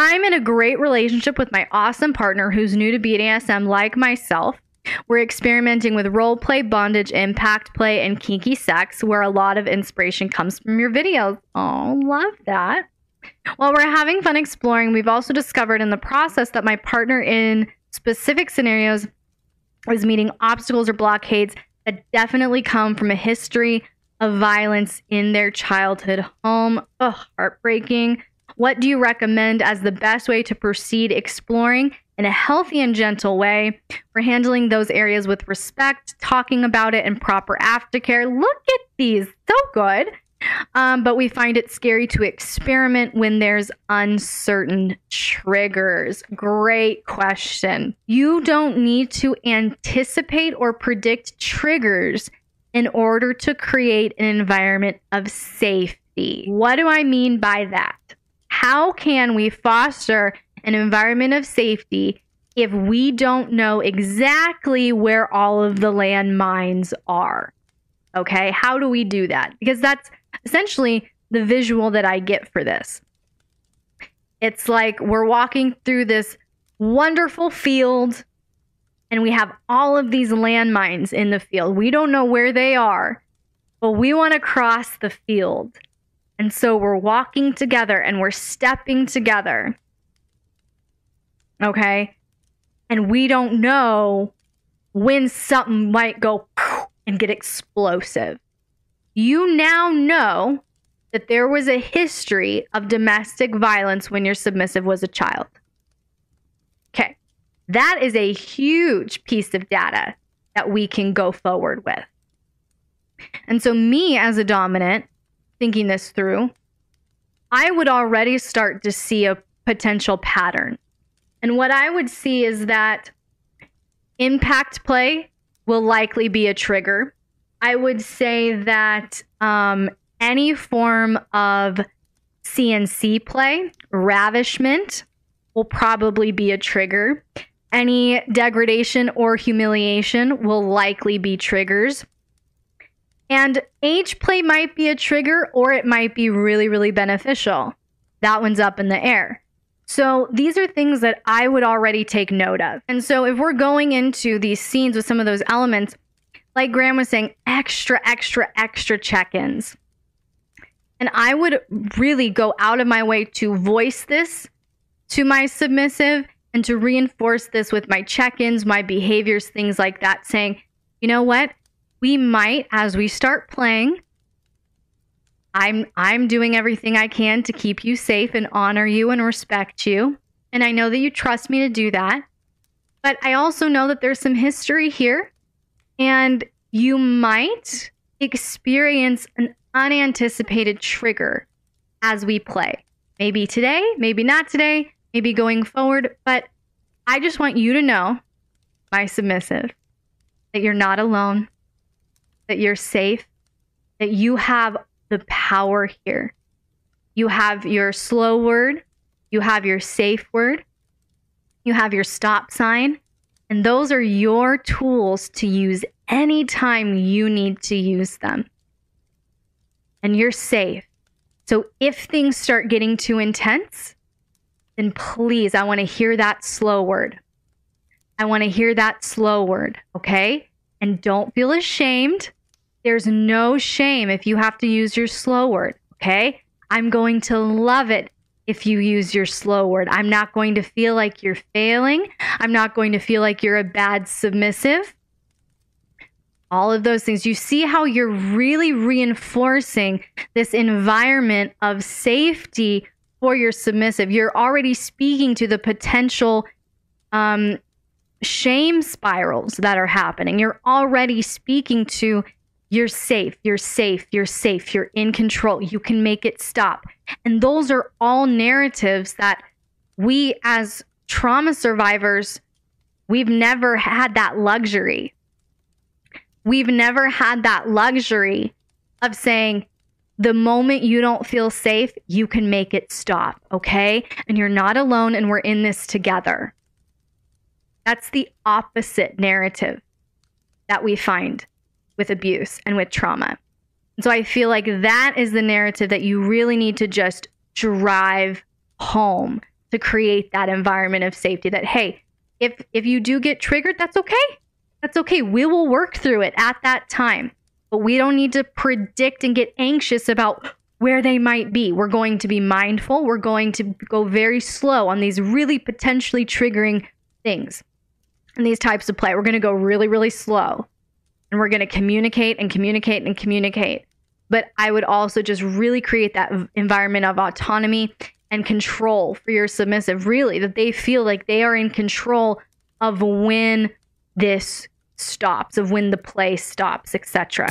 I'm in a great relationship with my awesome partner who's new to BDSM like myself. We're experimenting with role play, bondage, impact play, and kinky sex, where a lot of inspiration comes from your videos. Oh, love that. While we're having fun exploring, we've also discovered in the process that my partner in specific scenarios is meeting obstacles or blockades that definitely come from a history of violence in their childhood home. Ugh, heartbreaking. What do you recommend as the best way to proceed exploring in a healthy and gentle way? We're handling those areas with respect, talking about it, and proper aftercare. Look at these. So good. But we find it scary to experiment when there's uncertain triggers. Great question. You don't need to anticipate or predict triggers in order to create an environment of safety. What do I mean by that? How can we foster an environment of safety if we don't know exactly where all of the landmines are? Okay, how do we do that? Because that's essentially the visual that I get for this. It's like we're walking through this wonderful field and we have all of these landmines in the field. We don't know where they are, but we want to cross the field. And so we're walking together and we're stepping together. Okay? And we don't know when something might go and get explosive. You now know that there was a history of domestic violence when your submissive was a child. Okay. That is a huge piece of data that we can go forward with. And so me as a dominant, thinking this through, I would already start to see a potential pattern. And what I would see is that impact play will likely be a trigger. I would say that any form of CNC play, ravishment, will probably be a trigger. Any degradation or humiliation will likely be triggers. And age play might be a trigger, or it might be really, really beneficial. That one's up in the air. So these are things that I would already take note of. And so if we're going into these scenes with some of those elements, like Graham was saying, extra check-ins. And I would really go out of my way to voice this to my submissive and to reinforce this with my check-ins, my behaviors, things like that, saying, you know what? We might, as we start playing, I'm doing everything I can to keep you safe and honor you and respect you. And I know that you trust me to do that. But I also know that there's some history here. And you might experience an unanticipated trigger as we play. Maybe today, maybe not today, maybe going forward. But I just want you to know, my submissive, that you're not alone, that you're safe, that you have the power here. You have your slow word, you have your safe word, you have your stop sign, and those are your tools to use anytime you need to use them. And you're safe. So if things start getting too intense, then please, I want to hear that slow word. I want to hear that slow word, okay? And don't feel ashamed. There's no shame if you have to use your slow word, okay? I'm going to love it if you use your slow word. I'm not going to feel like you're failing. I'm not going to feel like you're a bad submissive. All of those things. You see how you're really reinforcing this environment of safety for your submissive. You're already speaking to the potential shame spirals that are happening. You're already speaking to you're safe, you're safe, you're safe, you're in control, you can make it stop. And those are all narratives that we as trauma survivors, we've never had that luxury. We've never had that luxury of saying, the moment you don't feel safe, you can make it stop, okay? And you're not alone and we're in this together. That's the opposite narrative that we find with abuse and with trauma. And so I feel like that is the narrative that you really need to just drive home to create that environment of safety that, hey, if you do get triggered, that's okay. That's okay. We will work through it at that time. But we don't need to predict and get anxious about where they might be. We're going to be mindful. We're going to go very slow on these really potentially triggering things and these types of play. We're going to go really, really slow. And we're going to communicate and communicate and communicate. But I would also just really create that environment of autonomy and control for your submissive, really, that they feel like they are in control of when this stops, of when the play stops, etc.